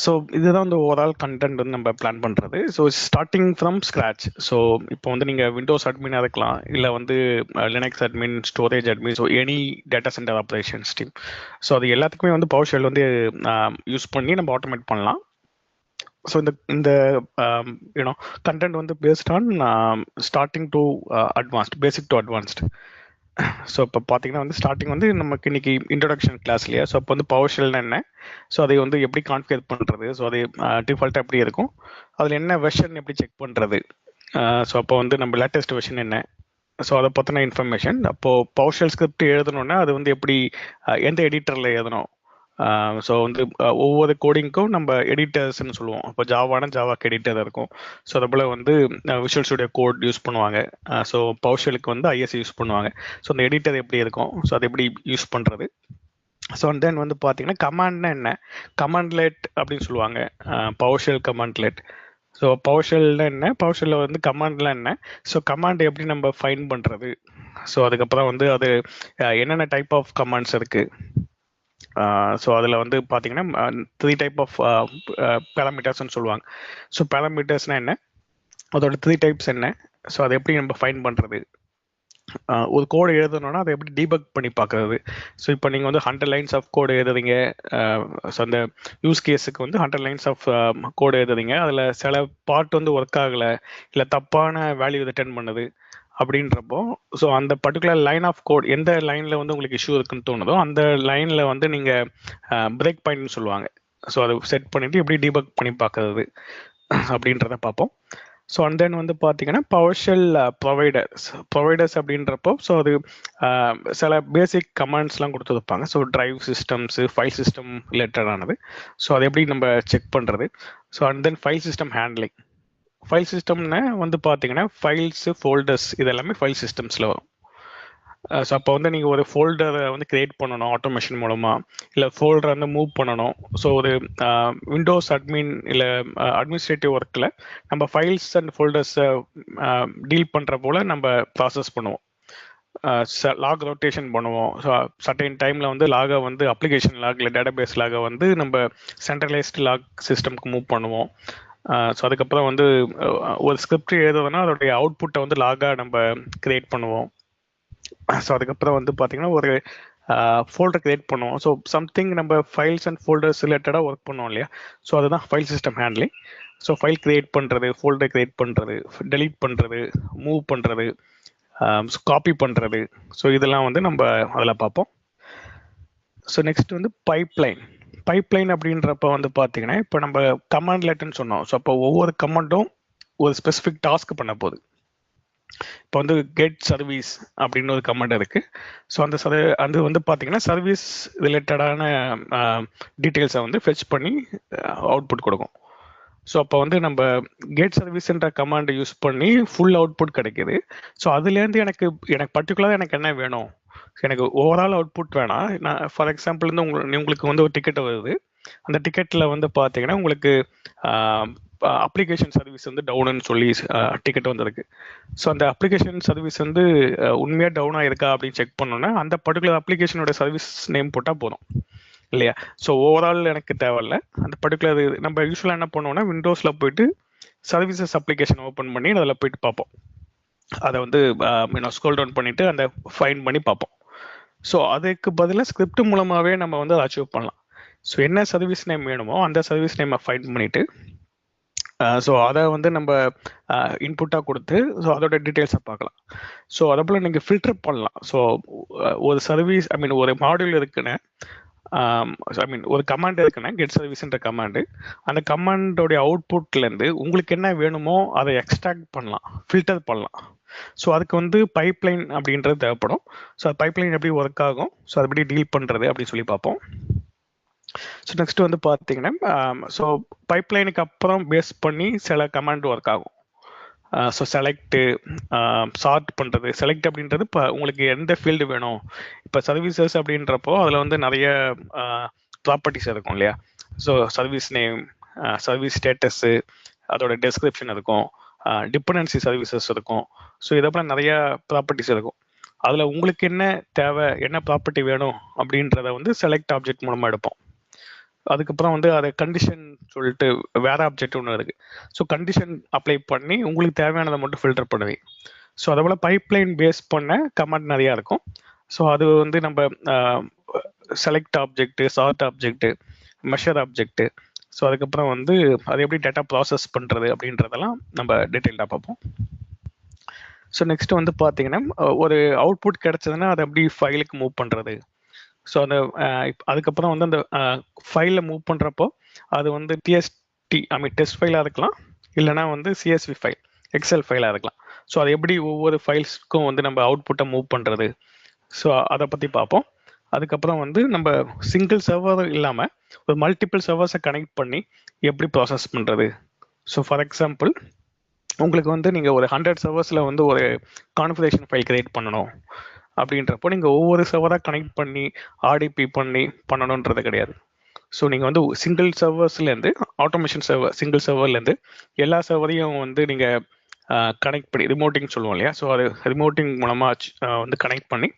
So இதுதான் வந்து overall content வந்து நம்ம பிளான் பண்ணுறது. So starting from scratch. So இப்போ வந்து நீங்கள் விண்டோஸ் அட்மினாக இருக்கலாம், இல்லை வந்து Linux admin, storage admin, so any data centre operations team. So அது எல்லாத்துக்குமே வந்து பவர் ஷெல் வந்து யூஸ் பண்ணி நம்ம ஆட்டோமேட் பண்ணலாம். ஸோ இந்த யூனோ கண்டென்ட் வந்து based on starting to advanced, basic to advanced. So இப்போ பார்த்தீங்கன்னா வந்து ஸ்டார்டிங் வந்து நமக்கு இன்னைக்கு இன்ட்ரொடக்ஷன் கிளாஸ் இல்லையா. ஸோ அப்போ வந்து பவர் ஷெல்னா என்ன, ஸோ அதை வந்து எப்படி கான்ஃபிகர் பண்ணுறது, ஸோ அது டிஃபால்ட்டாக எப்படி இருக்கும், அதில் என்ன வெர்ஷன் எப்படி செக் பண்ணுறது, ஸோ அப்போ வந்து நம்ம லேட்டஸ்ட் வெர்ஷன் என்ன, ஸோ அதை பற்றின இன்ஃபர்மேஷன். அப்போது பவர் ஷெல் ஸ்கிரிப்ட் எழுதணுன்னா அது வந்து எப்படி எந்த எடிட்டரில் எழுதணும். ஸோ வந்து ஒவ்வொரு கோடிங்க்கும் நம்ம எடிட்டர்ஸ்ன்னு சொல்லுவோம். இப்போ ஜாவானா ஜாவாக்கு எடிட்டர் இருக்கும். ஸோ அதே போல் வந்து விஷுவல் ஸ்டுடியோ கோட் யூஸ் பண்ணுவாங்க. ஸோ பவர் ஷெல்லுக்கு வந்து ஐஎஸ் யூஸ் பண்ணுவாங்க. ஸோ அந்த எடிட்டர் எப்படி இருக்கும், ஸோ அதை எப்படி யூஸ் பண்ணுறது. ஸோ தென் வந்து பார்த்தீங்கன்னா கமாண்ட்னா என்ன, கமாண்ட்லெட் அப்படின்னு சொல்லுவாங்க, பவர் ஷெல் கமாண்ட்லெட். ஸோ பவர் ஷெல்னா என்ன, பவர் ஷெல்லில் வந்து கமாண்ட்லாம் என்ன, ஸோ கமாண்ட் எப்படி நம்ம ஃபைன் பண்ணுறது. ஸோ அதுக்கப்புறம் வந்து அது என்னென்ன டைப் ஆஃப் கமாண்ட்ஸ் இருக்குது. ஸோ அதில் வந்து பார்த்தீங்கன்னா 3 டைப் ஆஃப் பேராமீட்டர்ஸ்ன்னு சொல்லுவாங்க. ஸோ பேராமீட்டர்ஸ்னால் என்ன, அதோட 3 டைப்ஸ் என்ன, ஸோ அதை எப்படி நம்ம ஃபைன் பண்ணுறது. ஒரு கோடு எழுதணும்னா அதை எப்படி டீபக் பண்ணி பார்க்குறது. ஸோ இப்போ நீங்கள் வந்து 100 லைன்ஸ் ஆஃப் கோடு எழுதுறீங்க. ஸோ அந்த யூஸ் கேஸுக்கு வந்து 100 லைன்ஸ் ஆஃப் கோடு எழுதுறீங்க, அதில் சில பார்ட் வந்து ஒர்க் ஆகலை, இல்லை தப்பான வேல்யூ ரிட்டர்ன் பண்ணுது அப்படின்றப்போ, ஸோ அந்த பர்டிகுலர் லைன் ஆஃப் கோட் எந்த லைனில் வந்து உங்களுக்கு இஷ்யூ இருக்குன்னு தோணுதோ அந்த லைனில் வந்து நீங்கள் பிரேக் பாயிண்ட்னு சொல்லுவாங்க. ஸோ அதை செட் பண்ணிவிட்டு எப்படி டீபக் பண்ணி பார்க்கறது அப்படின்றத பார்ப்போம். ஸோ அண்ட் தென் வந்து பார்த்தீங்கன்னா பவர் ஷெல் ப்ரொவைடர்ஸ் அப்படின்றப்போ, ஸோ அது சில பேசிக் கமாண்ட்ஸ்லாம் கொடுத்துருப்பாங்க. So drive systems, file system ரிலேட்டடானது. ஸோ அதை எப்படி நம்ம செக் பண்ணுறது. So and then file system handling. File சிஸ்டம்னு வந்து பார்த்தீங்கன்னா ஃபைல்ஸு, ஃபோல்டர்ஸ் இது எல்லாமே ஃபைல் சிஸ்டம்ஸில் வரும். ஸோ அப்போ வந்து நீங்கள் ஒரு ஃபோல்டரை வந்து கிரியேட் பண்ணணும் ஆட்டோமேஷன் மூலமாக, இல்லை ஃபோல்டரை வந்து மூவ் பண்ணணும். ஸோ ஒரு விண்டோஸ் அட்மின் இல்லை அட்மினிஸ்ட்ரேட்டிவ் ஒர்க்கில் நம்ம ஃபைல்ஸ் அண்ட் ஃபோல்டர்ஸை டீல் பண்ணுற போல் நம்ம ப்ராசஸ் பண்ணுவோம். லாக் ரொட்டேஷன் பண்ணுவோம். ஸோ சர்டைன் டைமில் வந்து லாகை வந்து அப்ளிகேஷன் லாக் இல்லை டேட்டாபேஸ் லாகை வந்து நம்ம சென்ட்ரலைஸ்டு லாக் சிஸ்டம்க்கு மூவ் பண்ணுவோம். ஸோ அதுக்கப்புறம் வந்து ஒரு ஸ்கிரிப்ட் எழுதுதுன்னா அதோடைய அவுட்புட்டை வந்து லாகாக நம்ம கிரியேட் பண்ணுவோம். ஸோ அதுக்கப்புறம் வந்து பார்த்தீங்கன்னா ஒரு ஃபோல்டர் கிரியேட் பண்ணுவோம். ஸோ சம்திங் நம்ம ஃபைல்ஸ் அண்ட் ஃபோல்டர்ஸ் ரிலேட்டடாக ஒர்க் பண்ணுவோம் இல்லையா. ஸோ அதுதான் file system handling. So file create பண்ணுறது, ஃபோல்டர் கிரியேட் பண்ணுறது, டெலீட் பண்ணுறது, மூவ் பண்ணுறது, காப்பி பண்ணுறது, ஸோ இதெல்லாம் வந்து நம்ம அதில் பார்ப்போம். ஸோ நெக்ஸ்ட் வந்து பைப்லைன் அப்படின்றப்ப வந்து பார்த்தீங்கன்னா இப்போ நம்ம கமாண்ட் லெட்டர்னு சொன்னோம். ஸோ அப்போ ஒவ்வொரு கமாண்டும் ஒரு ஸ்பெசிஃபிக் டாஸ்க் பண்ண போகுது. இப்போ வந்து கெட் சர்வீஸ் அப்படின்னு ஒரு கமாண்ட் இருக்கு. ஸோ அது வந்து பார்த்தீங்கன்னா சர்வீஸ் ரிலேட்டடான டீட்டெயில்ஸை வந்து ஃபெச் பண்ணி அவுட்புட் கொடுக்கும். ஸோ அப்போ வந்து நம்ம கெட் சர்வீஸ்ன்ற கமாண்டை யூஸ் பண்ணி ஃபுல் அவுட்புட் கிடைக்கிது. ஸோ அதுலேருந்து எனக்கு பர்டிகுலராக எனக்கு என்ன வேணும், எனக்கு ஓவரால் அவுட்புட் வேணாம். நான் ஃபார் எக்ஸாம்பிள் வந்து உங்களுக்கு வந்து ஒரு டிக்கெட் வருது. அந்த டிக்கெட்டில் வந்து பார்த்தீங்கன்னா உங்களுக்கு அப்ளிகேஷன் சர்வீஸ் வந்து டவுனுன்னு சொல்லி டிக்கெட் வந்திருக்கு. ஸோ அந்த அப்ளிகேஷன் சர்வீஸ் வந்து உண்மையாக டவுன் ஆயிருக்கா அப்படின்னு செக் பண்ணோன்னா அந்த பர்டிகுலர் அப்ளிகேஷனோட சர்வீஸ் நேம் போட்டால் போதும் இல்லையா. ஸோ ஓவரால் எனக்கு தேவையில்ல, அந்த பர்டிகுலர் நம்ம யூஸ்வலாக என்ன பண்ணுவோம்னா விண்டோஸில் போயிட்டு சர்வீசஸ் அப்ளிகேஷன் ஓப்பன் பண்ணி அதில் போயிட்டு பார்ப்போம். அதை வந்து ஸ்க்ரோல் டவுன் பண்ணிவிட்டு அந்த ஃபைன் பண்ணி பார்ப்போம். ஸோ அதுக்கு பதிலாக ஸ்கிரிப்ட் மூலமாகவே நம்ம வந்து அதை அச்சீவ் பண்ணலாம். ஸோ என்ன சர்வீஸ் நேம் வேணுமோ அந்த சர்வீஸ் நேமை ஃபைண்ட் பண்ணிவிட்டு ஸோ அதை வந்து நம்ம இன்புட்டாக கொடுத்து ஸோ அதோட டீட்டெயில்ஸை பார்க்கலாம். ஸோ அதை போல் நீங்கள் ஃபில்டர் பண்ணலாம். ஸோ ஒரு சர்வீஸ் ஒரு மாடியூல் இருக்குன்னு ஒரு கமாண்ட் இருக்குன்னா கெட் சர்வீஸ்ன்ற கமாண்டு, அந்த கமாண்டோடைய அவுட்புட்லேருந்து உங்களுக்கு என்ன வேணுமோ அதை எக்ஸ்ட்ராக்ட் பண்ணலாம், ஃபில்டர் பண்ணலாம். ஸோ அதுக்கு வந்து பைப்லைன் அப்படின்றது தேவைப்படும். ஸோ பைப்லைன் எப்படி ஒர்க் ஆகும், ஸோ அது எப்படி டீல் பண்ணுறது அப்படின்னு சொல்லி பார்ப்போம். ஸோ நெக்ஸ்ட் வந்து பார்த்தீங்கன்னா ஸோ பைப்லைனுக்கு அப்புறம் பேஸ் பண்ணி சில கமாண்ட் ஒர்க் ஆகும். ஸோ செலக்டு, சார்ட் பண்ணுறது. செலக்ட் அப்படின்றது இப்போ உங்களுக்கு எந்த ஃபீல்டு வேணும். இப்போ சர்வீசஸ் அப்படின்றப்போ அதில் வந்து நிறைய ப்ராப்பர்ட்டிஸ் இருக்கும் இல்லையா. So service name, service status, அதோட டெஸ்கிரிப்ஷன் இருக்கும், டிபெண்டன்சி சர்வீசஸ் இருக்கும். ஸோ இதை போல் நிறைய ப்ராப்பர்ட்டிஸ் இருக்கும். அதில் உங்களுக்கு என்ன தேவை, என்ன ப்ராப்பர்ட்டி வேணும் அப்படின்றத வந்து செலக்ட் ஆப்ஜெக்ட் மூலமாக எடுப்போம். அதுக்கப்புறம் வந்து அதை கண்டிஷன் சொல்லிட்டு வேற ஆப்ஜெக்ட் ஒன்று இருக்கு. ஸோ கண்டிஷன் அப்ளை பண்ணி உங்களுக்கு தேவையானதை மட்டும் ஃபில்டர் பண்ணுவீங்க. ஸோ அதை போல் பைப்லைன் பேஸ் பண்ண கமாண்ட் நிறையா இருக்கும். ஸோ அது வந்து நம்ம select object, chart object, measure object, so அதுக்கப்புறம் வந்து அது எப்படி டேட்டா ப்ராசஸ் பண்ணுறது அப்படின்றதெல்லாம் நம்ம டீட்டெயில்டாக பார்ப்போம். ஸோ நெக்ஸ்ட் வந்து பார்த்தீங்கன்னா ஒரு அவுட்புட் கிடைச்சதுன்னா அதை எப்படி ஃபைலுக்கு மூவ் பண்ணுறது. ஸோ அந்த அதுக்கப்புறம் வந்து அந்த ஃபைலில் மூவ் பண்ணுறப்போ அது வந்து டெஸ்ட் ஃபைலாக இருக்கலாம், இல்லைனா வந்து சிஎஸ்வி ஃபைல், எக்ஸல் ஃபைலாக இருக்கலாம். ஸோ அது எப்படி ஒவ்வொரு ஃபைல்ஸ்க்கும் வந்து நம்ம அவுட்புட்டை மூவ் பண்ணுறது, ஸோ அதை பற்றி பார்ப்போம். அதுக்கப்புறம் வந்து நம்ம சிங்கிள் சர்வர் இல்லாமல் ஒரு மல்டிபிள் சர்வர்ஸை கனெக்ட் பண்ணி எப்படி ப்ராசஸ் பண்ணுறது. ஸோ ஃபார் எக்ஸாம்பிள் உங்களுக்கு வந்து நீங்கள் ஒரு 100 சர்வர்ஸில் வந்து ஒரு கான்ஃபிகரேஷன் ஃபைல் கிரியேட் பண்ணணும் அப்படின்றப்போ நீங்கள் ஒவ்வொரு சர்வராக கனெக்ட் பண்ணி ஆர்டிபி பண்ணி பண்ணணுன்றது கிடையாது. ஸோ நீங்கள் வந்து சிங்கிள் சர்வர்ஸ்லேருந்து ஆட்டோமேஷன் சர்வர், சிங்கிள் சர்வர்லேருந்து எல்லா சர்வரையும் வந்து நீங்கள் கனெக்ட் பண்ணி ரிமோட்டிங் சொல்லுவோம் இல்லையா, ஸோ அது ரிமோட்டிங் மூலமாக வந்து கனெக்ட் பண்ணி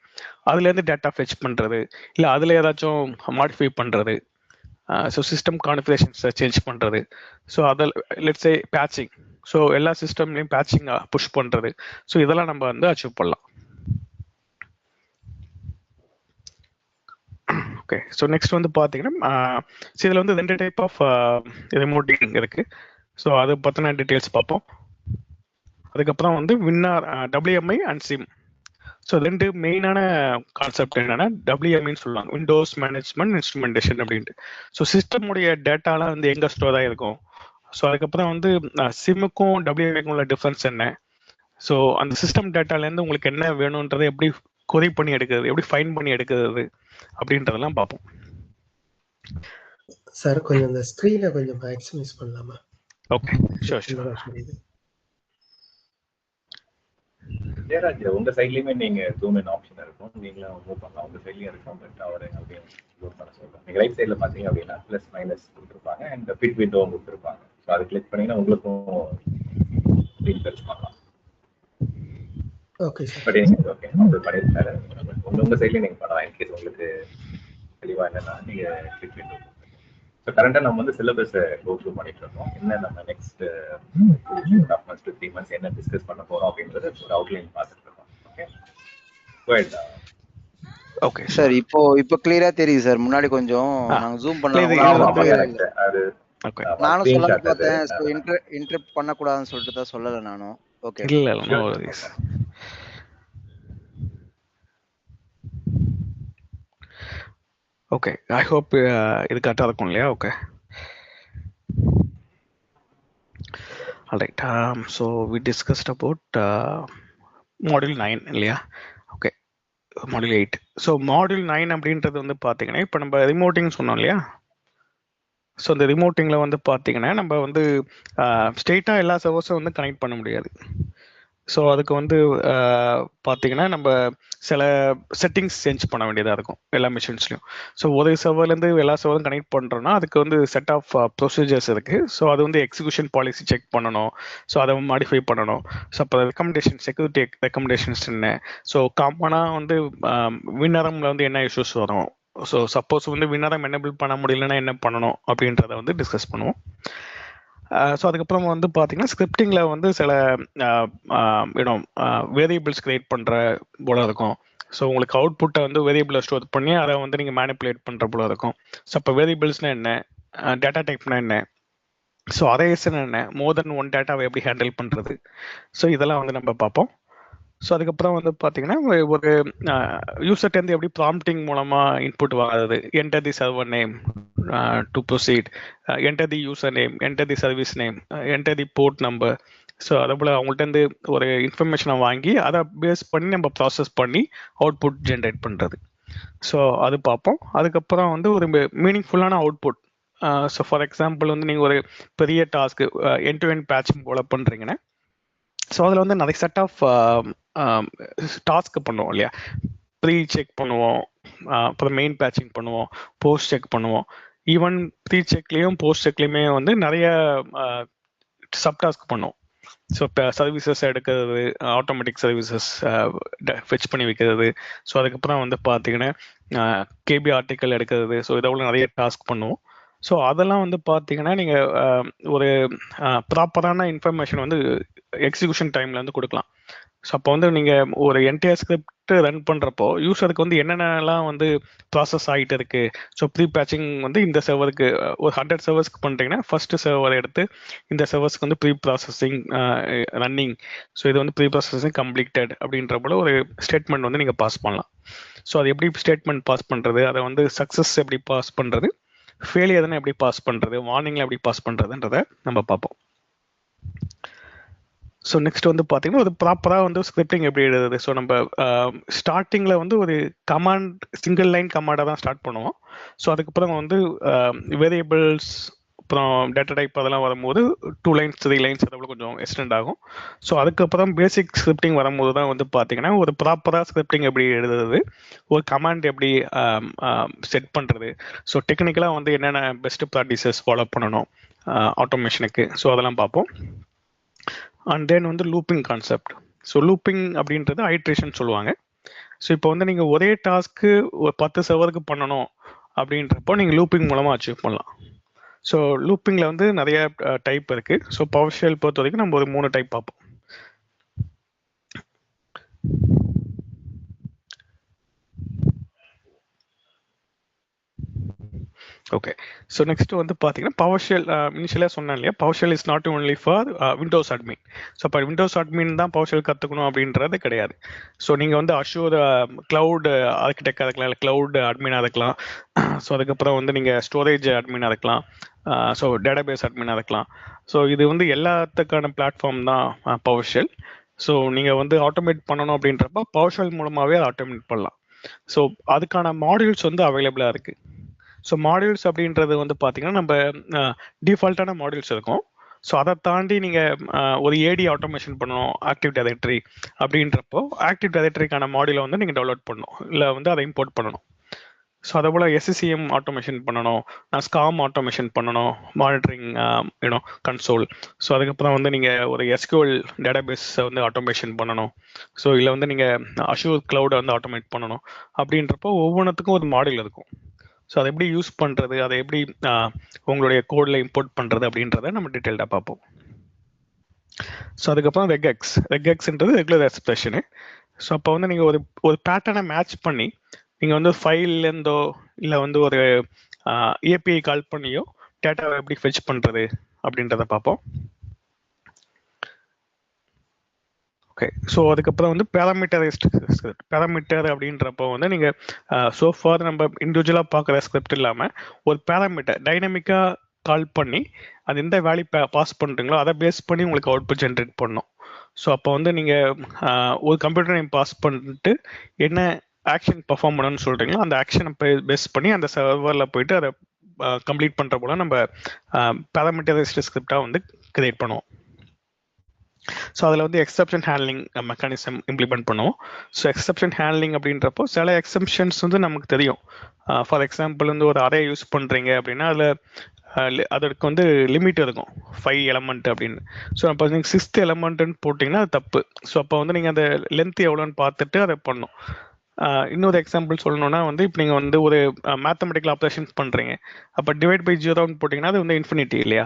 அதுலேருந்து டேட்டா ஃபெச் பண்ணுறது, இல்லை அதில் ஏதாச்சும் மாடிஃபை பண்ணுறது, ஸோ சிஸ்டம் கான்ஃபிகரேஷன்ஸை சேஞ்ச் பண்ணுறது, ஸோ அதில் லெட்ஸே பேட்சிங், ஸோ எல்லா சிஸ்டம்லையும் பேட்சிங்காக புஷ் பண்ணுறது, ஸோ இதெல்லாம் நம்ம வந்து அச்சீவ் பண்ணலாம். ஓகே, ஸோ நெக்ஸ்ட் வந்து பார்த்தீங்கன்னா இதில் வந்து 2 டைப் ஆஃப் ரிமோட்டிங் இருக்குது. ஸோ அதை பற்றின டீட்டெயில்ஸ் பார்ப்போம். அதுக்கப்புறம் வந்து வின்ஆர், WMI அண்ட் சிம். ஸோ 2 மெயினான கான்செப்ட் என்னென்னா WMIன்னு சொல்லுவாங்க, விண்டோஸ் மேனேஜ்மெண்ட் இன்ஸ்ட்ருமெண்டேஷன் அப்படின்ட்டு. ஸோ சிஸ்டமுடைய டேட்டாலாம் வந்து எங்கே ஸ்டோர் ஆகிருக்கும். ஸோ அதுக்கப்புறம் வந்து சிம்முக்கும் WMIக்கும் உள்ள டிஃப்ரென்ஸ் என்ன, ஸோ அந்த சிஸ்டம் டேட்டாலேருந்து உங்களுக்கு என்ன வேணுன்றதை எப்படி கொரி பண்ணி எடுக்கிறது, எப்படி ஃபைன் பண்ணி எடுக்கிறது அப்படின்றதெல்லாம் பார்ப்போம். சார் கொஞ்சம் அந்த ஸ்க்ரீனை கொஞ்சம் மேக்ஸிமைஸ் பண்ணலாமா? Okay, sure. ஜெயராஜ், உங்க சைட்லயுமே நீங்க ஜூம் இன் ஆப்ஷன் இருக்கும், நீங்களும் மூவ் பண்ணலாம். உங்க சைட்லயும் இருக்கும், பட் அவரை அப்படியே மூவ் பண்ண சொல்றேன். நீங்க ரைட் சைட்ல பாத்தீங்க அப்படின்னா பிளஸ் மைனஸ் கொடுத்துருப்பாங்க அண்ட் ஃபிட் விண்டோ கொடுத்துருப்பாங்க. ஸோ அதை கிளிக் பண்ணீங்கன்னா உங்களுக்கும் ஸ்க்ரீன் பெருசு பண்ணலாம். Okay sir. பட் நீங்க ஓகே உங்களுக்கு பண்ணிருக்காரு, உங்க சைட்லயும் நீங்க பண்ணலாம். இன்கேஸ் உங்களுக்கு தெளிவா என்னன்னா நீங்க ஃபிட் விண்டோ. ஸோ கரண்டா நம்ம வந்து சிலபஸை கோ த்ரூ பண்ணிட்டு இருக்கோம். என்ன நம்ம நெக்ஸ்ட் 2.5 months to 3 months என்ன டிஸ்கஸ் பண்ண போறோம் அப்படின்றது ஒரு அவுட்லைன் பார்த்துட்டு இருக்கோம். Okay, okay sir. இப்போ கிளியரா தெரியுது சார். முன்னாடி கொஞ்சம் நாங்க ஜூம் பண்ணலாம், நானும் சொல்ல பார்த்தேன். சோ இன்டரப்ட் பண்ண கூடாதுன்னு சொல்லிட்டு தான் சொல்லல நானும். ஓகே, இல்ல no worries. Okay, I hope இது கரெக்டாக இருக்கும் இல்லையா? Okay, alright. So we discussed about module 9 இல்லையா? Okay, module 8. ஸோ மாடியூல் 9 அப்படின்றது வந்து பார்த்தீங்கன்னா இப்போ நம்ம ரிமோட்டிங் சொன்னோம் இல்லையா? ஸோ இந்த ரிமோட்டிங்கில் வந்து பார்த்தீங்கன்னா நம்ம வந்து ஸ்ட்ரெயிட்டாக எல்லா சர்வர்ஸும் வந்து கனெக்ட் பண்ண முடியாது. ஸோ அதுக்கு வந்து பார்த்தீங்கன்னா நம்ம சில செட்டிங்ஸ் சேஞ்ச் பண்ண வேண்டியதாக இருக்கும் எல்லா மிஷின்ஸ்லையும். ஸோ ஒரு சர்வர்லேருந்து எல்லா சர்வரும் கனெக்ட் பண்ணுறோன்னா அதுக்கு வந்து செட் ஆஃப் ப்ரொசீஜர்ஸ் இருக்குது. ஸோ அது வந்து எக்ஸிக்யூஷன் பாலிசி செக் பண்ணணும், ஸோ அதை மாடிஃபை பண்ணணும். ஸோ அப்போ ரெக்கமெண்டேஷன், செக்யூரிட்டி ரெக்கமெண்டேஷன்ஸ் என்ன, ஸோ காமனாக வந்து வின்னரமில் வந்து என்ன இஷ்யூஸ் வரும், ஸோ சப்போஸ் வந்து வின்னரம் எனேபிள் பண்ண முடியலன்னா என்ன பண்ணணும் அப்படின்றத வந்து டிஸ்கஸ் பண்ணுவோம். ஸோ அதுக்கப்புறம் வந்து பார்த்தீங்கன்னா ஸ்கிரிப்டிங்கில் வந்து சில வேரியபிள்ஸ் கிரியேட் பண்ணுற போல இருக்கும். ஸோ உங்களுக்கு அவுட்புட்டை வந்து வேரியபிளை ஸ்டோர் பண்ணி அதை வந்து நீங்கள் மேனிப்புலேட் பண்ணுற போல இருக்கும். ஸோ அப்போ வேரியபிள்ஸ்னால் என்ன, டேட்டா டைப்னா என்ன, ஸோ அரேஸ்னா என்ன, மோர் தென் ஒன் டேட்டாவை எப்படி ஹேண்டில் பண்ணுறது, ஸோ இதெல்லாம் வந்து நம்ம பார்ப்போம். ஸோ அதுக்கப்புறம் வந்து பார்த்தீங்கன்னா ஒரு யூசர்ட்டேருந்து எப்படி ப்ராம்ப்டிங் மூலமாக இன்புட் வாங்குறது, enter the server name to proceed, enter the user name, enter the service name, enter the port number. So அதே போல் அவங்கள்ட்டேருந்து ஒரு இன்ஃபர்மேஷனை வாங்கி அதை பேஸ் பண்ணி நம்ம ப்ராசஸ் பண்ணி அவுட்புட் ஜென்ரேட் பண்ணுறது. ஸோ அது பார்ப்போம். அதுக்கப்புறம் வந்து ஒரு மீனிங்ஃபுல்லான அவுட்புட். ஸோ ஃபார் எக்ஸாம்பிள் வந்து நீங்கள் ஒரு பெரிய task end to end batching போல் பண்ணுறீங்கன்னா ஸோ அதில் வந்து நிறைய செட் ஆஃப் டாஸ்க் பண்ணுவோம் இல்லையா? ப்ரீ செக் பண்ணுவோம், அப்புறம் மெயின் பேட்சிங் பண்ணுவோம், போஸ்ட் செக் பண்ணுவோம். ஈவன் ப்ரீ செக்லேயும் போஸ்ட் செக்லேயுமே வந்து நிறைய சப் டாஸ்க் பண்ணுவோம். ஸோ இப்போ சர்வீசஸ் எடுக்கிறது, ஆட்டோமேட்டிக் சர்வீசஸ் ஃபெச் பண்ணி வைக்கிறது, ஸோ அதுக்கப்புறம் வந்து பார்த்தீங்கன்னா கேபி ஆர்டிக்கல் எடுக்கிறது, ஸோ இதோட நிறைய டாஸ்க் பண்ணுவோம். ஸோ அதெல்லாம் வந்து பார்த்தீங்கன்னா நீங்கள் ஒரு ப்ராப்பரான இன்ஃபர்மேஷன் வந்து எக்ஸிக்யூஷன் டைமில் வந்து கொடுக்கலாம். ஸோ அப்போ வந்து நீங்கள் ஒரு என்டையர் ஸ்கிரிப்ட் ரன் பண்ணுறப்போ யூஸருக்கு வந்து என்னென்னலாம் வந்து ப்ராசஸ் ஆகிட்டு இருக்கு. ஸோ ப்ரீ பேட்சிங் வந்து இந்த சர்வருக்கு ஒரு 100 சர்வர்ஸ்க்கு பண்ணிட்டீங்கன்னா ஃபர்ஸ்ட் சர்வர் எடுத்து இந்த சர்வர்ஸ்க்கு வந்து ப்ரீ ப்ராசஸிங் ரன்னிங், ஸோ இது வந்து ப்ரீ ப்ராசஸிங் கம்ப்ளீட்டட் அப்படின்ற போல ஒரு ஸ்டேட்மெண்ட் வந்து நீங்கள் பாஸ் பண்ணலாம். ஸோ அது எப்படி ஸ்டேட்மெண்ட் பாஸ் பண்ணுறது, அதை வந்து சக்ஸஸ் எப்படி பாஸ் பண்ணுறது, ஃபெயிலியர் தானே எப்படி பாஸ் பண்ணுறது, வார்னிங்கில் எப்படி பாஸ் பண்ணுறதுன்றதை நம்ம பார்ப்போம். ஸோ நெக்ஸ்ட் வந்து பார்த்தீங்கன்னா ஒரு ப்ராப்பராக வந்து ஸ்கிரிப்டிங் எப்படி எழுதுறது. ஸோ நம்ம ஸ்டார்டிங்கில் வந்து ஒரு கமாண்ட் சிங்கிள் லைன் கமாண்டாக தான் ஸ்டார்ட் பண்ணுவோம். ஸோ அதுக்கப்புறம் வந்து வேரியபிள்ஸ் அப்புறம் டேட்டா டைப் அதெல்லாம் வரும்போது 2 லைன்ஸ் 3 லைன்ஸ் அதோட கொஞ்சம் எக்ஸ்டெண்ட் ஆகும். ஸோ அதுக்கப்புறம் பேசிக் ஸ்கிரிப்டிங் வரும்போது தான் வந்து பார்த்தீங்கன்னா ஒரு ப்ராப்பராக ஸ்கிரிப்டிங் எப்படி எழுதுறது, ஒரு கமாண்ட் எப்படி செட் பண்ணுறது, ஸோ டெக்னிக்கலாக வந்து என்னென்ன பெஸ்ட் ப்ராக்டிசஸ் ஃபாலோ பண்ணணும் ஆட்டோமேஷனுக்கு, ஸோ அதெல்லாம் பார்ப்போம். அண்ட் தென் வந்து லூப்பிங் கான்செப்ட். ஸோ லூப்பிங் அப்படின்றது ஐட்ரேஷன் சொல்லுவாங்க. ஸோ இப்போ வந்து நீங்கள் ஒரே டாஸ்க்கு ஒரு 10 சர்வருக்கு பண்ணணும் அப்படின்றப்போ நீங்கள் லூப்பிங் மூலமாக அச்சீவ் பண்ணலாம். ஸோ லூப்பிங்கில் வந்து நிறைய டைப் இருக்குது. ஸோ பவர்ஷெல் பொறுத்த வரைக்கும் நம்ம ஒரு 3 டைப் பார்ப்போம். ஓகே, ஸோ நெக்ஸ்ட் வந்து பார்த்தீங்கன்னா பவர்ஷெல் இனிஷியலாக சொன்னேன் இல்லையா, PowerShell is not only for Windows admin. So இப்போ விண்டோஸ் அட்மின் தான் பவர்ஷெல் கற்றுக்கணும் அப்படின்றது கிடையாது. ஸோ நீங்கள் வந்து அஷூர் கிளவுட் ஆர்கிடெக்டாக இருக்கலாம், இல்லை கிளவுட் அட்மினாக இருக்கலாம். ஸோ அதுக்கப்புறம் வந்து நீங்கள் ஸ்டோரேஜ் அட்மினாக இருக்கலாம், ஸோ டேட்டாபேஸ் அட்மினாக இருக்கலாம். ஸோ இது வந்து எல்லாத்துக்கான பிளாட்ஃபார்ம் தான் பவர்ஷெல். ஸோ நீங்கள் வந்து ஆட்டோமேட் பண்ணணும் அப்படின்றப்ப பவர்ஷெல் மூலமாகவே அதை ஆட்டோமேட் பண்ணலாம். ஸோ அதுக்கான மாடியூல்ஸ் வந்து அவைலபிளாக இருக்குது. ஸோ மாடியூல்ஸ் அப்படின்றது வந்து பார்த்தீங்கன்னா நம்ம டிஃபால்ட்டான மாடியூல்ஸ் இருக்கும். ஸோ அதை தாண்டி நீங்கள் ஒரு ஏடி ஆட்டோமேஷன் பண்ணணும் ஆக்டிவ் டைரக்டரி அப்படின்றப்போ ஆக்டிவ் டைரக்டரிக்கான மாடியூலை வந்து நீங்கள் டவுன்லோட் பண்ணணும், இல்லை வந்து அதை இம்போர்ட் பண்ணணும். ஸோ அதே போல் SCCM ஆட்டோமேஷன் பண்ணணும், ஸ்காம் ஆட்டோமேஷன் பண்ணணும், மானிட்டரிங் கன்சோல். ஸோ அதுக்கப்புறம் வந்து நீங்கள் ஒரு SQL டேட்டாபேஸை வந்து ஆட்டோமேஷன் பண்ணணும். ஸோ இல்லை வந்து நீங்கள் அஷூர் கிளவுடை வந்து ஆட்டோமேட் பண்ணணும். அப்படின்றப்போ ஒவ்வொன்றுத்துக்கும் ஒரு மாடியூல் இருக்கும். ஸோ அதை எப்படி யூஸ் பண்ணுறது, அதை எப்படி உங்களுடைய கோடில் இம்போர்ட் பண்ணுறது அப்படின்றத நம்ம டீட்டெயில்டாக பார்ப்போம். ஸோ அதுக்கப்புறம் ரெக்எக்ஸ்ன்றது ரெகுலர் எக்ஸ்பிரஷனு. ஸோ அப்போ வந்து நீங்கள் ஒரு பேட்டர்னை மேட்ச் பண்ணி நீங்கள் வந்து ஃபைல்லேருந்தோ இல்லை வந்து ஒரு API கால் பண்ணியோ டேட்டாவை எப்படி ஃபெச் பண்ணுறது அப்படின்றத பார்ப்போம். ஓகே, ஸோ அதுக்கப்புறம் வந்து பேராமீட்டரைஸ்ட் ஸ்கிரிப்ட். பேராமீட்டர் அப்படின்றப்போ வந்து நீங்கள் சோஃபார் நம்ம இண்டிவிஜுவலாக பார்க்குற ஸ்கிரிப்ட் இல்லாமல் ஒரு பேராமீட்டர் டைனமிக்காக கால் பண்ணி அது எந்த வேல்யூ பாஸ் பண்ணுறீங்களோ அதை பேஸ் பண்ணி உங்களுக்கு அவுட்புட் ஜென்ரேட் பண்ணணும். ஸோ அப்போ வந்து நீங்கள் ஒரு கம்ப்யூட்டர் நேம் பாஸ் பண்ணிட்டு என்ன ஆக்ஷன் பர்ஃபார்ம் பண்ணணும்னு சொல்கிறீங்களோ அந்த ஆக்ஷனை பேஸ் பண்ணி அந்த சர்வரில் போயிட்டு அதை கம்ப்ளீட் பண்ணுற போல நம்ம பேராமீட்டரைஸ்ட் ஸ்கிரிப்டாக வந்து கிரியேட் பண்ணுவோம். ஸோ அதில் வந்து எக்ஸப்ஷன் ஹேண்ட்லிங் மெக்கானிசம் இம்ப்ளிமெண்ட் பண்ணுவோம். ஸோ எக்ஸப்ஷன் ஹேண்ட்லிங் அப்படின்றப்போ சில எக்ஸப்ஷன்ஸ் வந்து நமக்கு தெரியும். ஃபார் எக்ஸாம்பிள் வந்து ஒரு அரே யூஸ் பண்ணுறீங்க அப்படின்னா அதில் அதற்கு வந்து லிமிட் இருக்கும் 5 எலமெண்ட் அப்படின்னு. ஸோ அப்போ நீங்கள் 6th எலமெண்ட்டுன்னு போட்டிங்கன்னா அது தப்பு. ஸோ அப்போ வந்து நீங்கள் அந்த லென்த் எவ்வளோன்னு பார்த்துட்டு அதை பண்ணணும். இன்னொரு எக்ஸாம்பிள் சொல்லணும்னா வந்து இப்போ நீங்கள் வந்து ஒரு மேத்தமெட்டிக்கல் ஆப்ரேஷன்ஸ் பண்ணுறீங்க, அப்போ டிவைட் பை 0ன்னு போட்டிங்கன்னா அது வந்து இன்ஃபினிட்டி இல்லையா.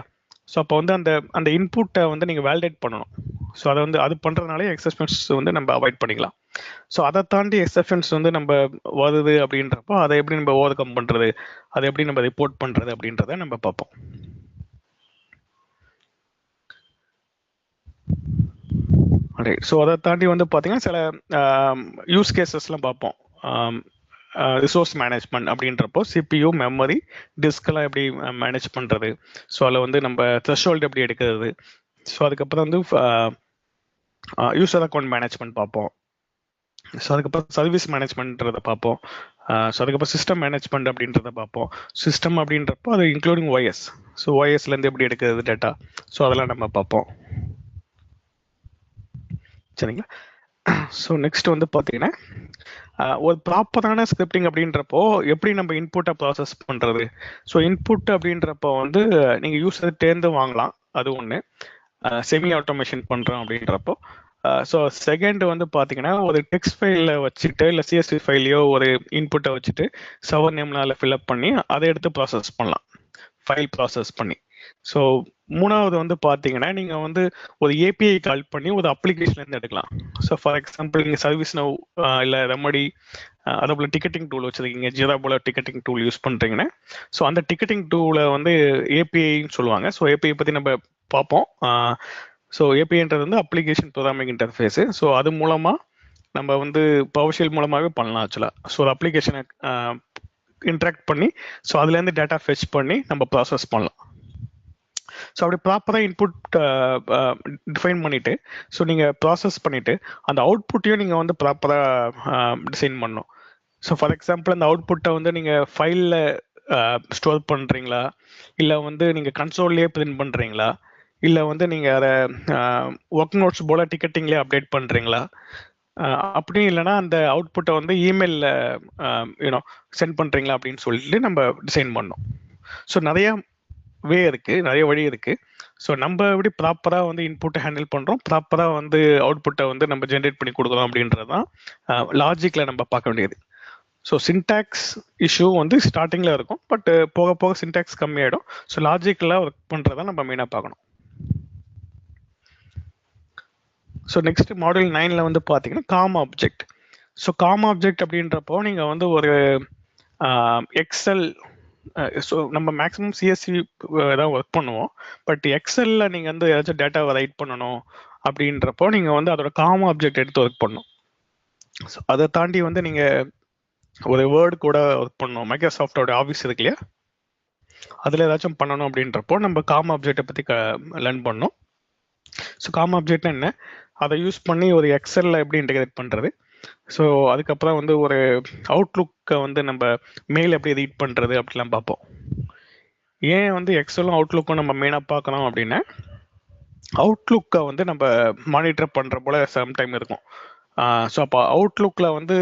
ஸோ அப்போ வந்து அந்த இன்புட்டை வந்து நீங்கள் வேலிடேட் பண்ணணும். ஸோ அதை வந்து அது பண்ணுறதுனாலே எக்ஸப்ஷன்ஸ் வந்து நம்ம அவாய்ட் பண்ணிக்கலாம். ஸோ அதை தாண்டி எக்ஸப்ஷன்ஸ் வந்து நம்ம வருது அப்படின்றப்போ அதை எப்படி நம்ம ஓவர் கம் பண்ணுறது, அதை எப்படி நம்ம ரிப்போர்ட் பண்ணுறது அப்படின்றத நம்ம பார்ப்போம். ரைட், ஸோ அதை தாண்டி வந்து பார்த்தீங்கன்னா சில யூஸ் கேசஸ்லாம் பார்ப்போம். ரிசோர்ஸ் மேனேஜ்மெண்ட் அப்படின்றப்போ CPU, மெமரி, டிஸ்கெல்லாம் எப்படி மேனேஜ் பண்ணுறது, ஸோ அதில் வந்து நம்ம த்ரெஷ்ஹோல்டு எப்படி எடுக்கிறது, ஸோ அதுக்கப்புறம் வந்து யூசர் அக்கௌண்ட் மேனேஜ்மெண்ட் பார்ப்போம். ஸோ அதுக்கப்புறம் சர்வீஸ் மேனேஜ்மெண்ட்ன்றதை பார்ப்போம். ஸோ அதுக்கப்புறம் சிஸ்டம் மேனேஜ்மெண்ட் அப்படின்றத பார்ப்போம். சிஸ்டம் அப்படின்றப்போ அது இன்க்ளூடிங் OS, ஸோ OSலேருந்து எப்படி எடுக்கிறது டேட்டா, ஸோ அதெல்லாம் நம்ம பார்ப்போம். சரிங்களா. ஸோ நெக்ஸ்ட் வந்து பார்த்தீங்கன்னா ஒரு ப்ராப்பரான ஸ்கிரிப்டிங் அப்படின்றப்போ எப்படி நம்ம இன்புட்டை ப்ராசஸ் பண்ணுறது. ஸோ இன்புட் அப்படின்றப்போ வந்து நீங்கள் யூஸர் தேர்ந்து வாங்கலாம், அது ஒன்று. செமி ஆட்டோமேஷன் பண்ணுறோம் அப்படின்றப்போ. ஸோ செகண்ட் வந்து பார்த்தீங்கன்னா ஒரு டெக்ஸ்ட் ஃபைலில் வச்சுட்டு இல்லை CSV ஃபைலையோ ஒரு இன்புட்டை வச்சுட்டு சர்வர் நேம்னால ஃபில்அப் பண்ணி அதை எடுத்து ப்ராசஸ் பண்ணலாம். ஃபைல் ப்ராசஸ் பண்ணி. ஸோ மூணாவது வந்து பார்த்தீங்கன்னா நீங்கள் வந்து ஒரு ஏபிஐ கால் பண்ணி ஒரு அப்ளிகேஷன்லேருந்து எடுக்கலாம். ஸோ ஃபார் எக்ஸாம்பிள் நீங்கள் சர்வீஸ் நவ் இல்லை ரெமடி அதே போல் டிக்கெட்டிங் டூல் வச்சுருக்கீங்க, ஜீரா போல டிக்கெட்டிங் டூல் யூஸ் பண்ணுறீங்கன்னா ஸோ அந்த டிக்கெட்டிங் டூலை வந்து ஏபிஐன்னு சொல்லுவாங்க. ஸோ ஏபிஐ பற்றி நம்ம பார்ப்போம். ஸோ ஏபிஐன்றது வந்து அப்ளிகேஷன் ப்ரோக்ராமிங் இன்டர்ஃபேஸு. ஸோ அது மூலமாக நம்ம வந்து பவர்ஷெல் மூலமாகவே பண்ணலாம் ஆக்சுவலாக. ஸோ ஒரு அப்ளிகேஷனை இன்ட்ராக்ட் பண்ணி ஸோ அதுலேருந்து டேட்டா ஃபெச் பண்ணி நம்ம ப்ராசஸ் பண்ணலாம். ஸோ அப்படி ப்ராப்பராக இன்புட் டிஃபைன் பண்ணிவிட்டு ஸோ நீங்கள் ப்ராசஸ் பண்ணிவிட்டு அந்த அவுட்புட்டையும் நீங்கள் வந்து ப்ராப்பராக டிசைன் பண்ணணும். ஸோ ஃபார் எக்ஸாம்பிள் அந்த அவுட்புட்டை வந்து நீங்கள் ஃபைலில் ஸ்டோர் பண்ணுறீங்களா, இல்லை வந்து நீங்கள் கன்சோல்லையே பிரிண்ட் பண்ணுறீங்களா, இல்லை வந்து நீங்கள் அதை ஒர்க் நோட்ஸ் போல் டிக்கெட்டிங்லேயே அப்டேட் பண்ணுறீங்களா, அப்படியும் இல்லைனா அந்த அவுட்புட்டை வந்து இமெயிலில் யூனோ சென்ட் பண்ணுறீங்களா அப்படின்னு சொல்லிட்டு நம்ம டிசைன் பண்ணோம். ஸோ நிறையா நிறைய வழி இருக்குது. ஸோ நம்ம எப்படி ப்ராப்பராக வந்து இன்புட்டை ஹேண்டில் பண்ணுறோம், ப்ராப்பராக வந்து அவுட்புட்டை வந்து நம்ம ஜென்ரேட் பண்ணி கொடுக்குறோம் அப்படின்றது தான் லாஜிக்கில் நம்ம பார்க்க வேண்டியது. ஸோ சின்டாக்ஸ் இஷ்யூ வந்து ஸ்டார்டிங்கில் இருக்கும், பட் போக போக சின்டாக்ஸ் கம்மியாயிடும். ஸோ லாஜிக்கில் ஒர்க் பண்ணுறதா நம்ம மெயினாக பார்க்கணும். ஸோ நெக்ஸ்ட் மாடியூல் 9 வந்து பார்த்தீங்கன்னா com object. So com object அப்படின்றப்போ நீங்கள் வந்து ஒரு எக்ஸல், ஸோ நம்ம மேக்ஸிமம் சிஎஸ்சி தான் ஒர்க் பண்ணுவோம், பட் எக்ஸலில் நீங்கள் வந்து ஏதாச்சும் டேட்டாவை ரைட் பண்ணணும் அப்படின்றப்போ நீங்கள் வந்து அதோட காம் ஆப்ஜெக்ட் எடுத்து ஒர்க் பண்ணணும். ஸோ அதை தாண்டி வந்து நீங்கள் ஒரு வேர்டு கூட ஒர்க் பண்ணணும், மைக்ரோசாஃப்டோட ஆஃபீஸ் இருக்கு இல்லையா, அதில் ஏதாச்சும் பண்ணணும் அப்படின்றப்போ நம்ம காம் ஆப்ஜெக்டை பற்றி லேர்ன் பண்ணணும். ஸோ காம் ஆப்ஜெக்ட்னா என்ன, அதை யூஸ் பண்ணி ஒரு எக்ஸலில் எப்படி இன்டெகிரேட் பண்ணுறது, ஸோ அதுக்கப்புறம் வந்து ஒரு அவுட்லுக்கை வந்து நம்ம மெயில் எப்படி ரீட் பண்ணுறது அப்படிலாம் பார்ப்போம். ஏன் வந்து எக்ஸலும் அவுட்லுக்கும் நம்ம மெயினாக பார்க்கணும் அப்படின்னா, அவுட்லுக்கை வந்து நம்ம மானிட்டர் பண்ணுற போல சம்டைம் இருக்கும். ஸோ அப்போ அவுட்லுக்கில் வந்து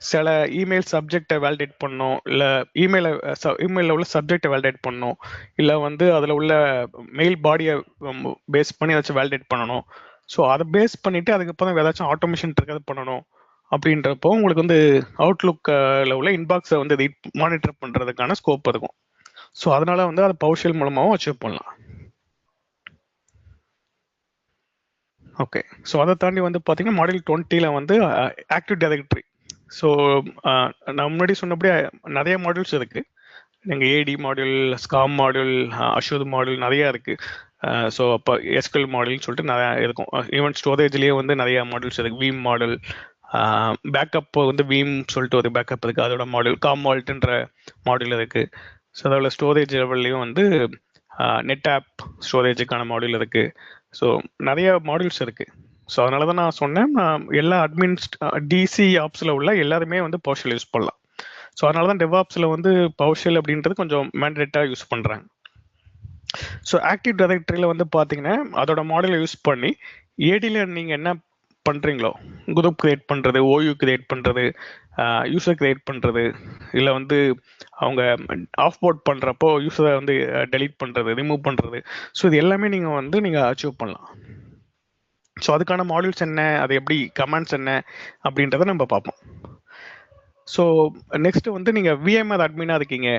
சில இமெயில் சப்ஜெக்டை வேலிடேட் பண்ணணும், இல்லை இமெயிலில் உள்ள சப்ஜெக்டை வேலிடேட் பண்ணணும், இல்லை வந்து அதில் உள்ள மெயில் பாடியை பேஸ் பண்ணி ஏதாச்சும் வேலிடேட் பண்ணணும். ஸோ அதை பேஸ் பண்ணிவிட்டு அதுக்கப்புறம் ஏதாச்சும் ஆட்டோமேஷன் இருக்கிறது பண்ணணும். அப்படின்றப்போ உங்களுக்கு வந்து அவுட்லுக்கில் உள்ள இன்பாக்ஸை வந்து மானிட்டர் பண்ணுறதுக்கான ஸ்கோப் இருக்கும். ஸோ அதனால வந்து அதை பவர்ஷெல் மூலமாகவும் அச்சீவ் பண்ணலாம். ஓகே, ஸோ அதை தாண்டி வந்து பார்த்தீங்கன்னா மாடியூல் 20 வந்து ஆக்டிவ் டைரக்டரி. ஸோ நான் முன்னாடி சொன்னபடி நிறைய மாடியூல்ஸ் இருக்குது. நீங்கள் ஏடி module, scam module, Azure module நிறையா இருக்குது. ஸோ அப்போ எஸ்கியூஎல் மாடியூல்னு சொல்லிட்டு நிறையா இருக்கும். ஈவன் ஸ்டோரேஜ்லேயே வந்து நிறையா மாடியூல்ஸ் இருக்குது. வீம் மாடல், பேக்கப் வந்து வீம் சொல்லிட்டு ஒரு பேக்கப் இருக்குது, அதோட மாடியூல். காம்வால்ட்ன்ற மாடியூல் இருக்குது. ஸோ அதோட ஸ்டோரேஜ் லெவல்லையும் வந்து நெட் ஆப் ஸ்டோரேஜுக்கான மாடியூல் இருக்குது. ஸோ நிறைய மாடியூல்ஸ் இருக்குது. ஸோ அதனால தான் நான் சொன்னேன், எல்லா டிசி ஆப்ஸில் உள்ள எல்லாருமே வந்து பவர்ஷெல் யூஸ் பண்ணலாம். ஸோ அதனால தான் டெவாப்ஸில் வந்து பவர்ஷெல் அப்படின்றது கொஞ்சம் மேண்டேட்டாக யூஸ் பண்ணுறாங்க. ஸோ ஆக்டிவ் டைரக்டரியில் வந்து பார்த்தீங்கன்னா அதோட மாடலை யூஸ் பண்ணி ஏடியில் நீங்கள் என்ன பண்ணுறீங்களோ, குரூப் கிரியேட் பண்ணுறது, ஓயூ கிரியேட் பண்ணுறது, யூசர் கிரியேட் பண்ணுறது, இல்லை வந்து அவங்க ஆஃப் போர்ட் பண்ணுறப்போ யூஸரை வந்து டெலீட் பண்ணுறது, ரிமூவ் பண்ணுறது, ஸோ இது எல்லாமே நீங்கள் அச்சீவ் பண்ணலாம். ஸோ அதுக்கான மாடியூல்ஸ் என்ன, அது எப்படி கமாண்ட்ஸ் என்ன அப்படின்றத நம்ம பார்ப்போம். ஸோ நெக்ஸ்ட் வந்து நீங்கள் விஎம்ஆர் அட்மினாக இருக்கீங்க,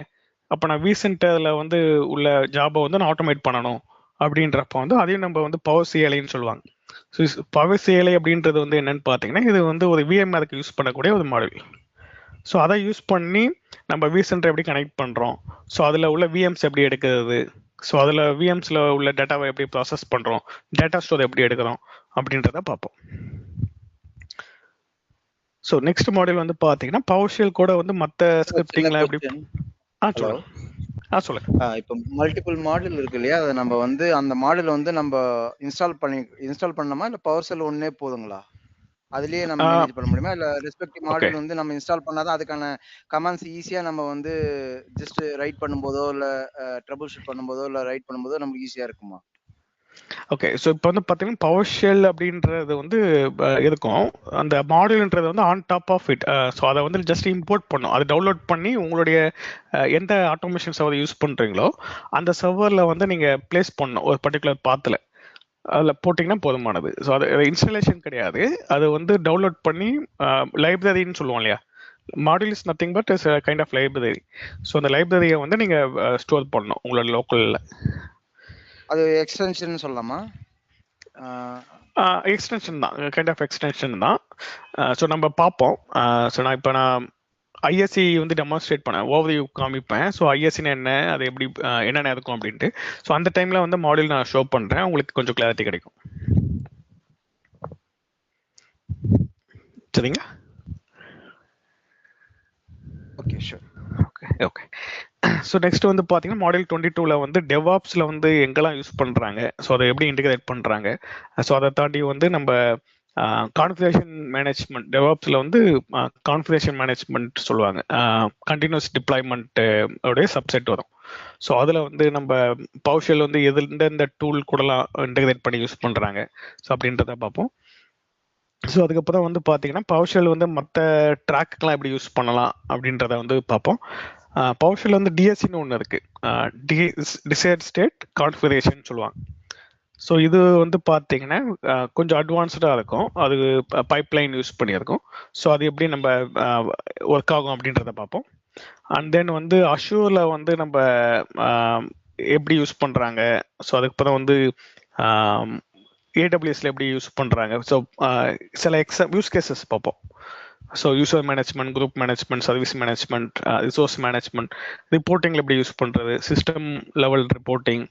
அப்போ நான் விசென்டரில் வந்து உள்ள ஜாபை வந்து நான் ஆட்டோமேட் பண்ணணும் அப்படின்றப்ப வந்து அதையும் நம்ம வந்து பவர் சிஎல்ஐன்னு சொல்லுவாங்க. ஸோ பவர் சிஎல்ஐ அப்படின்றது வந்து என்னன்னு பார்த்தீங்கன்னா, இது வந்து ஒரு விஎம்ஆருக்கு யூஸ் பண்ணக்கூடிய ஒரு மாடல். ஸோ அதை யூஸ் பண்ணி நம்ம விசென்டர் எப்படி கனெக்ட் பண்ணுறோம், ஸோ அதில் உள்ள விஎம்ஸ் எப்படி எடுக்கிறது, ஸோ அதில் விஎம்ஸில் உள்ள டேட்டாவை எப்படி ப்ராசஸ் பண்ணுறோம், டேட்டா ஸ்டோர் எப்படி எடுக்கிறோம் அப்படின்றத பார்ப்போம். ஸோ நெக்ஸ்ட் மாடல் வந்து பார்த்தீங்கன்னா பவர்ஷெல் கூட வந்து மற்ற ஸ்கிரிப்டிங்லாம் எப்படி சொல்லுங்க. இப்போ மல்டிபிள் மாடல் இருக்கு இல்லையா, அதை நம்ம வந்து அந்த மாடல் வந்து நம்ம இன்ஸ்டால் பண்ணணுமா, இல்ல பவர்ஷெல் ஒண்ணே போதுங்களா? அதுலயே நம்ம மேனேஜ் பண்ண முடியுமா, இல்ல ரெஸ்பெக்டிவ் மாடல் வந்து நம்ம இன்ஸ்டால் பண்ணாதான் அதுக்கான கமாண்ட்ஸ் ஈஸியா நம்ம வந்து ஜஸ்ட் ரைட் பண்ணும்போதோ இல்ல ட்ரபிள் ஷூட் பண்ணும்போதோ இல்ல ரைட் பண்ணும்போதோ நமக்கு ஈஸியா இருக்குமா? ஓகே, ஸோ இப்போ வந்து பார்த்தீங்கன்னா பவர்ஷெல் அப்படின்றது வந்து இருக்கும், அந்த மாடியூல்ன்றது வந்து on top of it. So அதை வந்து ஜஸ்ட் இம்போர்ட் பண்ணும், அதை டவுன்லோட் பண்ணி உங்களுடைய எந்த ஆட்டோமேஷன் சர்வர் யூஸ் பண்ணுறீங்களோ அந்த சர்வரில் வந்து நீங்கள் பிளேஸ் பண்ணணும் ஒரு பர்டிகுலர் பாத்தில். அதில் போட்டிங்கன்னா போதுமானது. ஸோ அது இன்ஸ்டாலேஷன் கிடையாது, அது வந்து டவுன்லோட் பண்ணி லைப்ரரின்னு சொல்லுவோம் இல்லையா, module is nothing but is kind of library. So அந்த லைப்ரரியை வந்து நீங்கள் ஸ்டோர் பண்ணணும் உங்களோட லோக்கலில். அது எக்ஸ்டென்ஷன் சொல்லலாமா? எக்ஸ்டென்ஷன் தான், கைண்ட் ஆஃப் எக்ஸ்டென்ஷன் தான். ஸோ நம்ம பார்ப்போம். ஸோ நான் ஐஎஸ்சி வந்து டெமான்ஸ்ட்ரேட் பண்ணேன், ஓவர்வியூ காமிப்பேன். ஸோ ஐஎஸ்சின்னு என்ன, அது எப்படி என்னென்ன இருக்கும் அப்படின்ட்டு. ஸோ அந்த டைமில் வந்து மாடியூல் நான் ஷோ பண்ணுறேன், உங்களுக்கு கொஞ்சம் கிளாரிட்டி கிடைக்கும். சரிங்களா? Okay sure. Okay. So next வந்து பார்த்தீங்கன்னா மாடியூல் 22ல வந்து டெவாப்ஸில் வந்து எங்கெல்லாம் யூஸ் பண்ணுறாங்க, ஸோ அதை எப்படி இன்டிகிரேட் பண்ணுறாங்க. ஸோ அதை தாண்டி வந்து நம்ம கான்ஃபிகரேஷன் மேனேஜ்மெண்ட், டெவாப்ஸில் வந்து கான்ஃபிகரேஷன் மேனேஜ்மெண்ட் சொல்லுவாங்க, கண்டினியூஸ் டிப்ளாய்மெண்ட் உடைய சப்செட் வரும். ஸோ அதில் வந்து நம்ம பவர்ஷெல் வந்து எந்தெந்த டூல் கூடலாம் இன்டிகிரேட் பண்ணி யூஸ் பண்ணுறாங்க, ஸோ அப்படின்றத பார்ப்போம். ஸோ அதுக்கப்புறம் வந்து பார்த்தீங்கன்னா பவர்ஷெல் வந்து மற்ற ட்ராக்குக்கெலாம் எப்படி யூஸ் பண்ணலாம் அப்படின்றத வந்து பார்ப்போம். பவர்ஷெல் வந்து டிஎஸ்சின்னு ஒன்று இருக்குது, டிசைர்ட் ஸ்டேட் கான்ஃபிகரேஷன் சொல்லுவாங்க. ஸோ இது வந்து பார்த்தீங்கன்னா கொஞ்சம் அட்வான்ஸ்டாக இருக்கும், அது பைப்லைன் யூஸ் பண்ணியிருக்கும். ஸோ அது எப்படி நம்ம ஒர்க் ஆகும் அப்படின்றத பார்ப்போம். அண்ட் தென் வந்து அஷூரில் வந்து நம்ம எப்படி யூஸ் பண்ணுறாங்க, ஸோ அதுக்கப்புறம் வந்து ஏடபிள்யூஎஸ்ல எப்படி யூஸ் பண்ணுறாங்க. ஸோ சில யூஸ் கேசஸ் பார்ப்போம். So user management, group management, service management, resource management, ரிப்போர்ட்டிங்கில் எப்படி யூஸ் பண்ணுறது, சிஸ்டம் லெவல் ரிப்போர்ட்டிங்,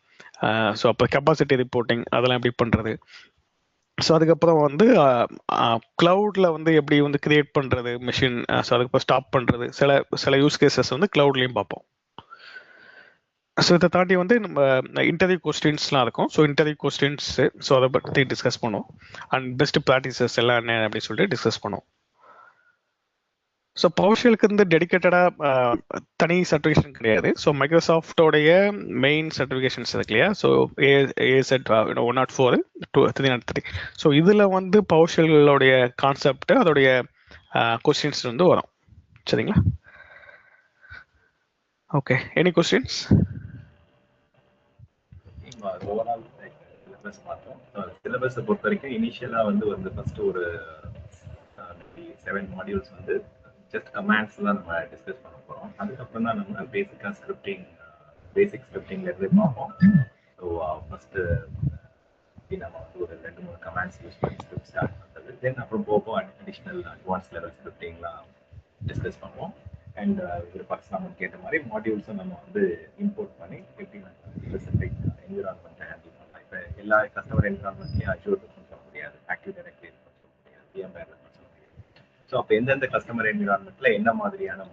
ஸோ அப்போ கெப்பாசிட்டி ரிப்போர்ட்டிங் அதெல்லாம் எப்படி பண்ணுறது. ஸோ அதுக்கப்புறம் வந்து க்ளவுடில் வந்து எப்படி வந்து கிரியேட் பண்ணுறது மிஷின், ஸோ அதுக்கப்புறம் ஸ்டாப் பண்ணுறது, சில யூஸ் கேசஸ் வந்து க்ளவுட்லேயும் பார்ப்போம். ஸோ இதை தாண்டி வந்து நம்ம இன்டர்வியூ கொஸ்டின்ஸ்லாம் இருக்கும். ஸோ இன்டர்வியூ கொஸ்டின்ஸ், ஸோ அதை பற்றி டிஸ்கஸ் பண்ணுவோம். அண்ட் பெஸ்ட் ப்ராக்டிசஸ் எல்லாம் என்ன அப்படின்னு சொல்லிட்டு டிஸ்கஸ் பண்ணுவோம். ஸோ பவர்ஷெலுக்கு வந்து டெடிக்கேட்டடாக தனி சர்டிஃபிகேஷன் கிடையாது. ஸோ மைக்ரோசாஃப்டோடைய மெயின் சர்டிஃபிகேஷன்ஸ் இருக்கு இல்லையா, ஸோ ஏசெட் 104, 303. ஸோ இதில் வந்து பவர்ஷெல்களுடைய கான்செப்ட், அதோடைய கொஸ்டின்ஸ் வந்து வரும். சரிங்களா? Okay, any questions? Overall syllabus பார்த்தோம். சிலபஸை பொறுத்த வரைக்கும் இனிஷியலாக வந்து ஃபர்ஸ்ட் ஒரு 7 மாடியூல்ஸ் வந்து ஜஸ்ட் கமாண்ட்ஸ்லாம் நம்ம டிஸ்கஸ் பண்ண போகிறோம். அதுக்கப்புறம் தான் நம்ம பேசிக் ஸ்கிரிப்டிங்லேருந்து பார்ப்போம். ஸோ ஃபர்ஸ்ட்டு நம்ம வந்து ஒரு 2-3 கமாண்ட்ஸ் யூஸ் பண்ணி ஸ்கிரிப்ட் ஸ்டார்ட் பண்ணுறது. தென் அப்புறம் போக அடிஷ்னல் அட்வான்ஸ் லெவல் ஸ்கிரிப்டிங்லாம் டிஸ்கஸ் பண்ணுவோம். அண்ட் ஒரு பர்சனாக கேட்ட மாதிரி மாடியூல்ஸும் நம்ம வந்து இம்போர்ட் பண்ணி எப்படி நம்ம ஸ்பெசிஃபிக் என்விரான்மெண்ட்டை ஹேண்டில் பண்ணலாம். இப்போ எல்லா கஸ்டமர் என்விரான்மெண்ட்லையும் அஷ்யூர் இருக்குன்னு சொல்ல முடியாது, ஆக்டிவ் டைரக்டரி இருக்குன்னு சொல்ல முடியாது, VMware இருக்குன்னு சொல்ல முடியாது. ஸோ அப்போ எந்தெந்த கஸ்டமர் என்விரான்மெண்ட்டில் என்ன மாதிரியான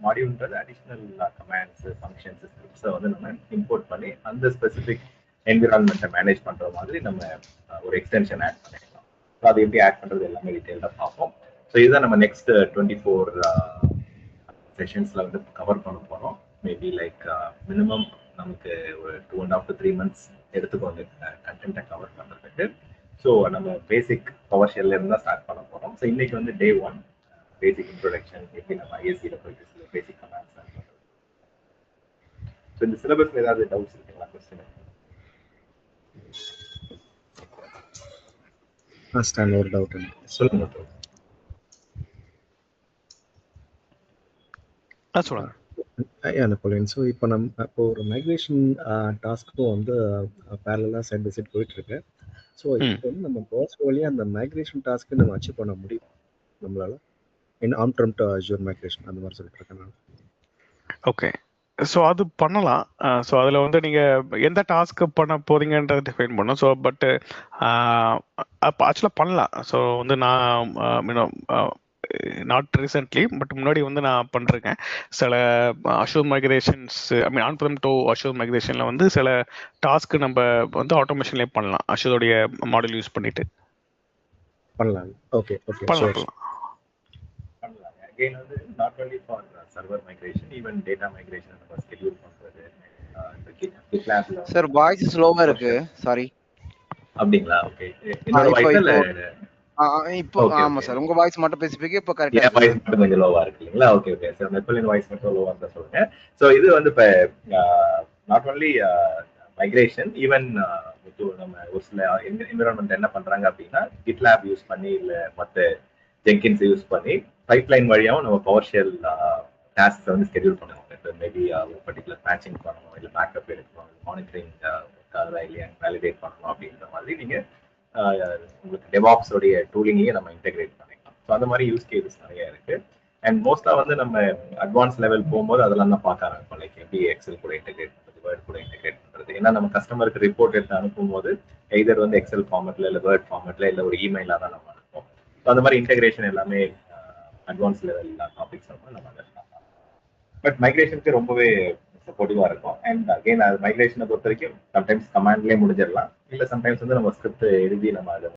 மாடியூல்ன்றது அடிஷ்னல் கமாண்ட்ஸ், ஃபங்க்ஷன்ஸ், ஸ்கிரிப்ட்ஸை வந்து நம்ம இம்போர்ட் பண்ணி அந்த ஸ்பெசிஃபிக் என்விரான்மெண்ட்டை மேனேஜ் பண்ணுற மாதிரி நம்ம ஒரு எக்ஸ்டென்ஷன் ஆட் பண்ணிக்கலாம். ஸோ அது எப்படி ஆட் பண்ணுறது எல்லாமே டீட்டெயிலாக பார்ப்போம். ஸோ இதுதான் நம்ம நெக்ஸ்ட் 24 செஷன்ஸ்ல வந்து கவர் பண்ண போறோம். மேபி லைக் மினிமம் நமக்கு ஒரு 2.5 to 3 months எடுத்துக்கோங்க கண்டென்ட்டை கவர் பண்றதுக்கு. ஸோ நம்ம பேசிக் பவர் ஷெல்ல இருந்து தான் ஸ்டார்ட் பண்ண போறோம். ஸோ இன்னைக்கு வந்து டே 1 பேசிக் இன்ட்ரோடக்ஷன், எப்படி நம்ம ஐஎஸ்சியில் போயிட்டு சில பேசிக் கமாண்ட்ஸ் ஸ்டார்ட் பண்றது. ஸோ இந்த சிலபஸ்ல ஏதாவது டவுட்ஸ் இருக்குங்களா? கொஸ்டின் ஃபர்ஸ்ட் அண்ட் ஒரு டவுட் சொல்லுங்க. சொல்லுங்க. நெப்போலியன். ஸோ இப்போ ஒரு மைக்ரேஷன் டாஸ்க்கும் வந்து பேரலாக சைட் பை சைட் போயிட்டு இருக்கு. ஸோ இப்போ வந்து நம்ம ப்ராசஸ் வழியாக அந்த மைக்ரேஷன் டாஸ்க்கு நம்ம அச்சீவ் பண்ண முடியும் நம்மளால, on prem to assure migration அந்த மாதிரி சொல்லிட்டு இருக்கேன் நான். ஓகே, ஸோ அது பண்ணலாம். ஸோ அதில் வந்து நீங்கள் எந்த டாஸ்க்கு பண்ண போறீங்கன்றதை டிஃபைன் பண்ணும். ஸோ பட்டு அப்போ ஆக்சுவலாக பண்ணலாம். ஸோ வந்து நான் நாட் ரீசென்ட்லி பட் முன்னாடி வந்து நான் பண்ணிருக்கேன். சில Azure migrations, on prem to Azure மைக்ரேஷனில் வந்து சில டாஸ்க்கு நம்ம வந்து ஆட்டோமேஷன்லேயே பண்ணலாம், அஷ்யூருடைய மாடல் யூஸ் பண்ணிட்டு பண்ணலாம். ஓகே ஓகே பண்ணலாம். Again, not only for server migration, even data migration நம்ம schedule பண்றது. GitLabல சார் வாய்ஸ் ஸ்லோவா இருக்கு, சாரி. அப்படிங்களா? ஓகே, என்னோட வாய்ஸ் இல்ல இப்போ ஆமா சார், உங்க வாய்ஸ் மட்டும் ஸ்பெசிஃபிக்கா இப்போ கரெக்ட்டா இருக்கு. வாய்ஸ் மட்டும் கொஞ்சம் லோவா இருக்குங்களா? Okay okay sir, Napoleon voice மட்டும் லோவா இருந்தா சொல்லுங்க. சோ இது வந்து இப்ப நாட் ஒன்லி மைக்ரேஷன், ஈவன் நம்ம ஒரு சில என்விரான்மெண்ட் என்ன பண்றாங்க அப்படின்னா GitLab யூஸ் பண்ணி இல்ல மத்த ஜெங்கின்ஸ் யூஸ் பண்ணி பைப்லைன் வழியாகவும் நம்ம பவர் ஷெல் டாஸ்க் வந்து ஸ்கெடியூல் பண்ணுவோம். இப்போ மேபி ஒரு பர்டிகுலர் மேட்சிங் பண்ணணும், இல்லை பேக்கப் எடுக்கணும், மானிட்டரிங் இல்லையா வேலிடேட் பண்ணணும் அப்படின்ற மாதிரி நீங்கள் உங்களுக்கு டெவாப்ஸோடைய டூலிங்லேயே நம்ம இன்டெகிரேட் பண்ணிக்கலாம். ஸோ அந்த மாதிரி யூஸ் கேசஸ் நிறைய இருக்கு. அண்ட் மோஸ்டா வந்து நம்ம அட்வான்ஸ் லெவல் போகும்போது அதெல்லாம் தான் பார்க்க ஆரம்பிப்போம். லைக் எப்படி எக்ஸல் கூட இன்டெகிரேட் பண்ணுறது, வேர்ட் கூட இன்டெகிரேட் பண்ணுறது. ஏன்னா நம்ம கஸ்டமருக்கு ரிப்போர்ட் எடுத்து அனுப்பும் போது எய்தர் வந்து எக்ஸல் ஃபார்மெட்ல இல்லை வேர்ட் ஃபார்மெட்ல இல்லை ஒரு இமெயிலாக தான் நம்ம அனுப்போம். ஸோ அந்த மாதிரி இன்டெகிரேஷன் எல்லாமே அட்வான்ஸ் லெவல் டாபிக்ஸ் நம்ம பட் மைக்ரேஷனுக்கு ரொம்பவே சப்போர்ட்டிவா இருக்கும். அண்ட் அகைன் அது மைக்ரேஷனை பொறுத்த வரைக்கும் சம்டைம்ஸ் கமாண்ட்லேயே முடிஞ்சிடலாம், இல்லை சம்டைம்ஸ் வந்து நம்ம ஸ்கிரிப்ட் எழுதி நம்ம அதை